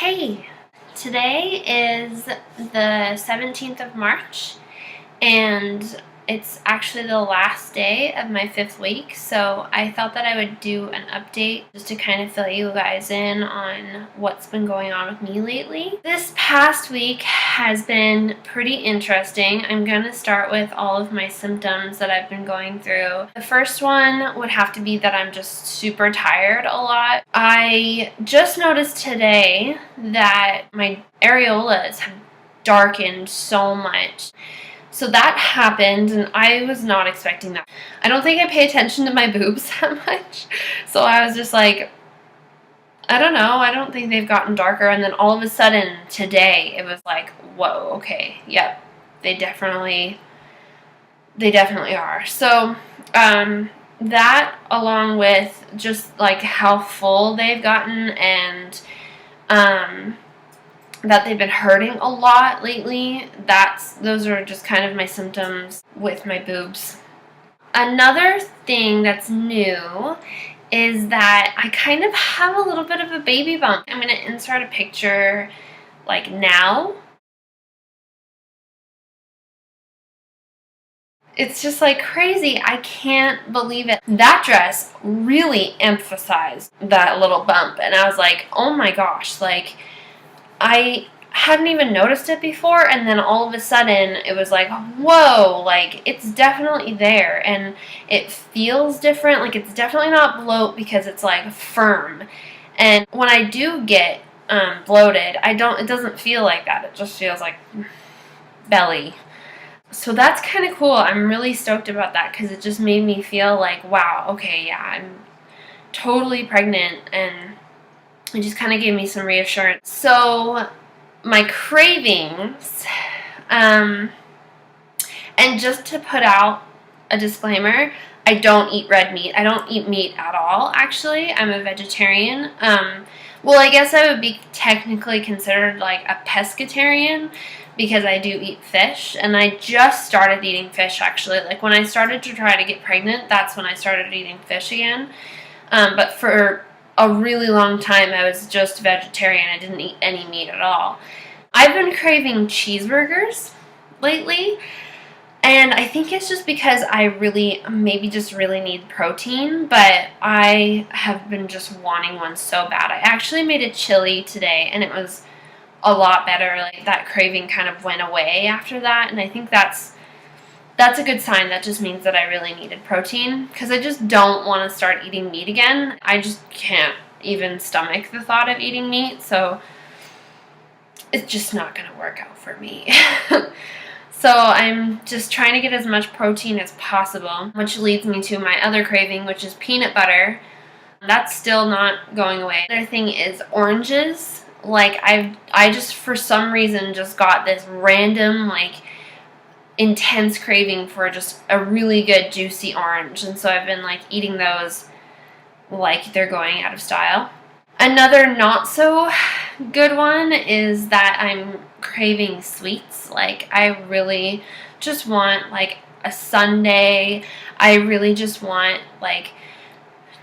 Hey, today is the 17th of March, and it's actually the last day of my 5th week, so I thought that I would do an update just to kind of fill you guys in on what's been going on with me lately. This past week has been pretty interesting. I'm going to start with all of my symptoms that I've been going through. The first one would have to be that I'm just super tired a lot. I just noticed today that my areolas have darkened so much. So that happened, and I was not expecting that. I don't think I pay attention to my boobs that much. So I was just like, I don't know, I don't think they've gotten darker. And then all of a sudden today, it was like, whoa, okay, yep, they definitely are. So that, along with just like how full they've gotten and that they've been hurting a lot lately, those are just kind of my symptoms with my boobs. Another thing that's new is that I kind of have a little bit of a baby bump. I'm going to insert a picture like now. It's just like crazy. I can't believe it. That dress really emphasized that little bump, and I was like, oh my gosh, like I hadn't even noticed it before, and then all of a sudden it was like, whoa, like it's definitely there, and it feels different. Like it's definitely not bloat because it's like firm. And when I do get bloated, it doesn't feel like that. It just feels like belly. So that's kind of cool. I'm really stoked about that because it just made me feel like, wow, okay, yeah, I'm totally pregnant, and it just kind of gave me some reassurance. So my cravings, and just to put out a disclaimer, I don't eat red meat. I don't eat meat at all, actually. I'm a vegetarian. Well, I guess I would be technically considered like a pescatarian because I do eat fish, and I just started eating fish, actually. Like when I started to try to get pregnant, that's when I started eating fish again. But for a really long time, I was just vegetarian. I didn't eat any meat at all. I've been craving cheeseburgers lately, and I think it's just because I really need protein, but I have been just wanting one so bad. I actually made a chili today, and it was a lot better. Like that craving kind of went away after that, and I think that's a good sign. That just means that I really needed protein, because I just don't want to start eating meat again. I just can't even stomach the thought of eating meat, so it's just not going to work out for me. So I'm just trying to get as much protein as possible, which leads me to my other craving, which is peanut butter. That's still not going away. Another thing is oranges. Like I just for some reason just got this random like intense craving for just a really good juicy orange, and so I've been like eating those like they're going out of style. Another not so good one is that I'm craving sweets. Like I really just want like a sundae. I really just want like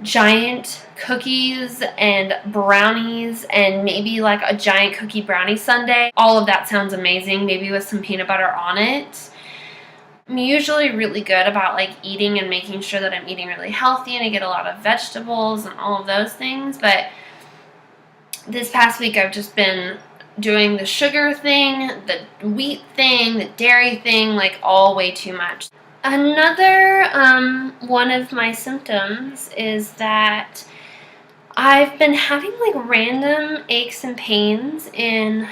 giant cookies and brownies, and maybe like a giant cookie brownie sundae. All of that sounds amazing, maybe with some peanut butter on it. I'm usually really good about like eating and making sure that I'm eating really healthy, and I get a lot of vegetables and all of those things, but this past week I've just been doing the sugar thing, the wheat thing, the dairy thing, like all way too much. Another one of my symptoms is that I've been having like random aches and pains in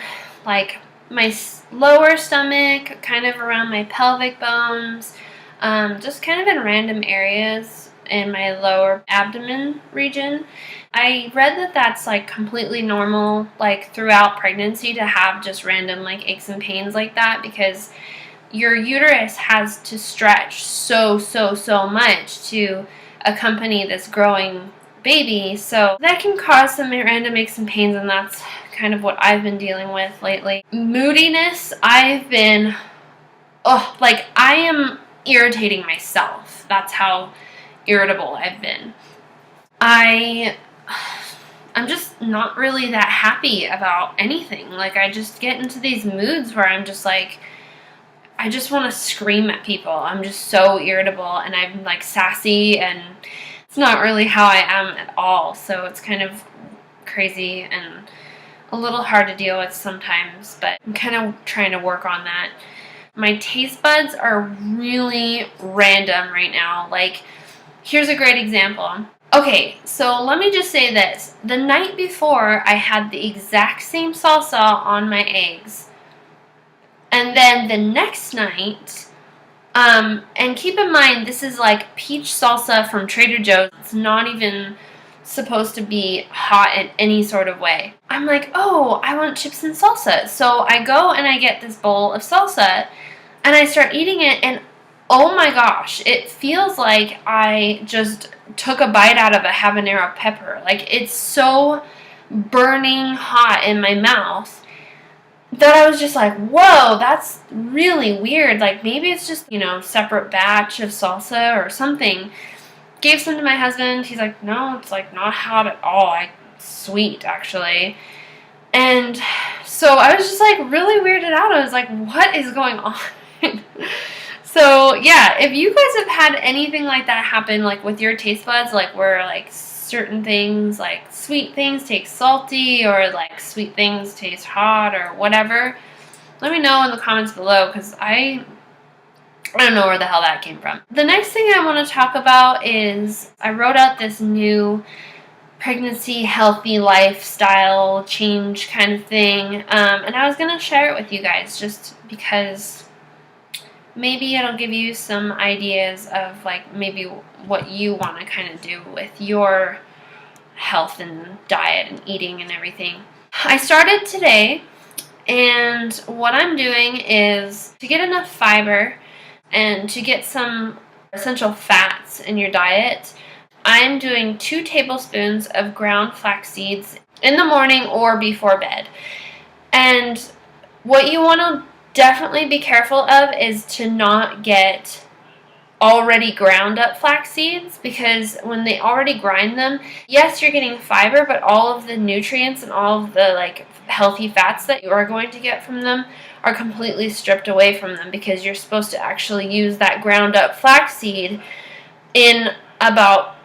like my lower stomach, kind of around my pelvic bones, just kind of in random areas in my lower abdomen region. I read that that's like completely normal, like throughout pregnancy, to have just random like aches and pains like that, because your uterus has to stretch so much to accompany this growing baby. So that can cause some random aches and pains, and that's kind of what I've been dealing with lately. Moodiness, I am irritating myself. That's how irritable I've been. I'm I'm just not really that happy about anything. Like, I just get into these moods where I'm just like, I just want to scream at people. I'm just so irritable, and I'm like sassy, and it's not really how I am at all. So it's kind of crazy and a little hard to deal with sometimes, but I'm kind of trying to work on that. My taste buds are really random right now. Like, here's a great example. Okay, so let me just say this. The night before, I had the exact same salsa on my eggs. And then the next night, and keep in mind, this is like peach salsa from Trader Joe's. It's not even supposed to be hot in any sort of way. I'm like, oh, I want chips and salsa. So I go and I get this bowl of salsa, and I start eating it, and oh my gosh, it feels like I just took a bite out of a habanero pepper. Like, it's so burning hot in my mouth that I was just like, whoa, that's really weird. Like, maybe it's just, separate batch of salsa or something. Gave some to my husband. He's like, no, it's like not hot at all. It's sweet, actually. And so I was just like really weirded out. I was like, what is going on? So yeah, if you guys have had anything like that happen, like with your taste buds, like where like certain things, like sweet things taste salty, or like sweet things taste hot, or whatever, let me know in the comments below, because I don't know where the hell that came from. The next thing I want to talk about is I wrote out this new pregnancy healthy lifestyle change kind of thing, and I was going to share it with you guys just because maybe it'll give you some ideas of like maybe what you want to kind of do with your health and diet and eating and everything. I started today, and what I'm doing is to get enough fiber and to get some essential fats in your diet. I'm doing 2 tablespoons of ground flax seeds in the morning or before bed. And what you want to definitely be careful of is to not get already ground up flax seeds, because when they already grind them, yes, you're getting fiber, but all of the nutrients and all of the like healthy fats that you are going to get from them are completely stripped away from them, because you're supposed to actually use that ground up flax seed in about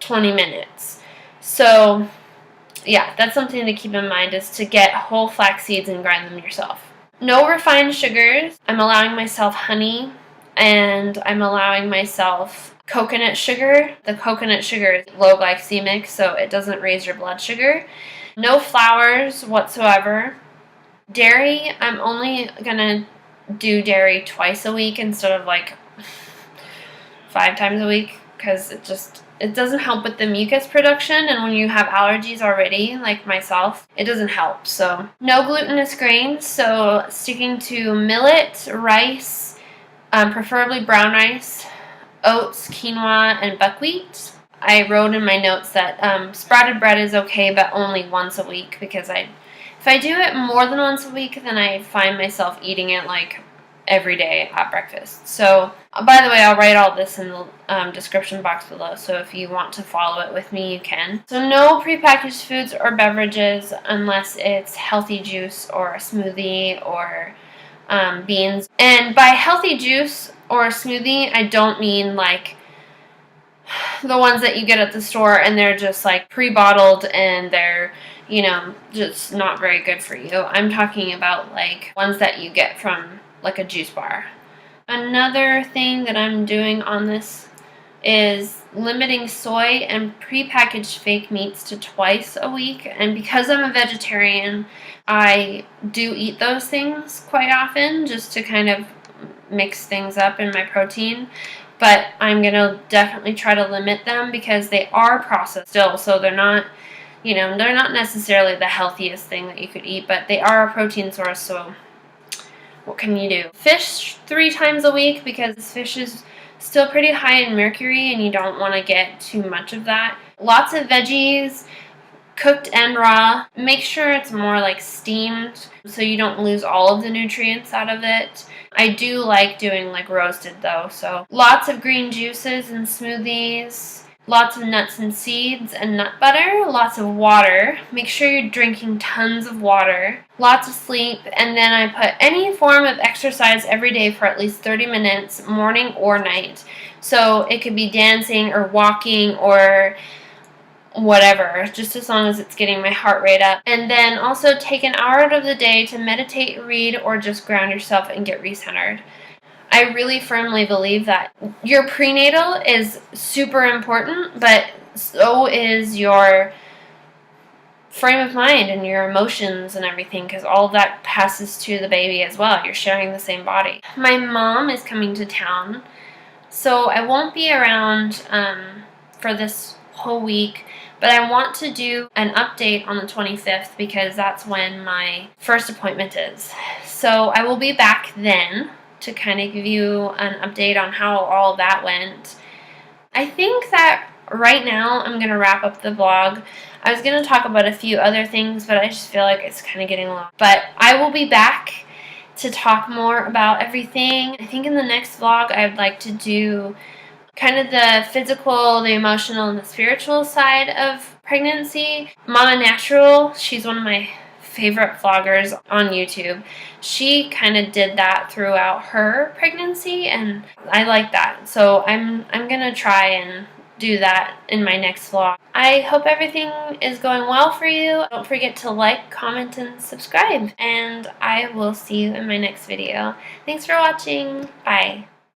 20 minutes. So yeah, that's something to keep in mind, is to get whole flax seeds and grind them yourself. No refined sugars. I'm allowing myself honey, and I'm allowing myself coconut sugar. The coconut sugar is low glycemic, so it doesn't raise your blood sugar. No flours whatsoever. Dairy, I'm only gonna do dairy twice a week instead of like 5 times a week, because it doesn't help with the mucus production, and when you have allergies already, like myself, it doesn't help. So no glutinous grains, so sticking to millet, rice, preferably brown rice, oats, quinoa, and buckwheat. I wrote in my notes that sprouted bread is okay, but only once a week, because if I do it more than once a week, then I find myself eating it like every day at breakfast. So, by the way, I'll write all this in the description box below, so if you want to follow it with me, you can. So no prepackaged foods or beverages unless it's healthy juice or a smoothie or beans. And by healthy juice or a smoothie, I don't mean like the ones that you get at the store and they're just like pre-bottled and they're, just not very good for you. I'm talking about like ones that you get from like a juice bar. Another thing that I'm doing on this is limiting soy and prepackaged fake meats to twice a week. And because I'm a vegetarian, I do eat those things quite often just to kind of mix things up in my protein. But I'm going to definitely try to limit them because they are processed still, so they're not, they're not necessarily the healthiest thing that you could eat, but they are a protein source, so what can you do? Fish 3 times a week, because fish is still pretty high in mercury and you don't want to get too much of that. Lots of veggies, cooked and raw. Make sure it's more like steamed so you don't lose all of the nutrients out of it. I do like doing like roasted though, so lots of green juices and smoothies. lots of nuts and seeds and nut butter, lots of water. Make sure you're drinking tons of water, lots of sleep, and then I put any form of exercise every day for at least 30 minutes, morning or night. So it could be dancing or walking or whatever, just as long as it's getting my heart rate up. And then also take an hour out of the day to meditate, read, or just ground yourself and get recentered. I really firmly believe that your prenatal is super important, but so is your frame of mind and your emotions and everything, because all of that passes to the baby as well. You're sharing the same body. My mom is coming to town, so I won't be around for this whole week, but I want to do an update on the 25th because that's when my first appointment is. So I will be back then to kind of give you an update on how all of that went. I think that right now I'm going to wrap up the vlog. I was going to talk about a few other things, but I just feel like it's kind of getting long. But I will be back to talk more about everything. I think in the next vlog I'd like to do kind of the physical, the emotional, and the spiritual side of pregnancy. Mama Natural, she's one of my favorite vloggers on YouTube. She kind of did that throughout her pregnancy, and I like that. So I'm gonna try and do that in my next vlog. I hope everything is going well for you. Don't forget to like, comment, and subscribe, and I will see you in my next video. Thanks for watching. Bye.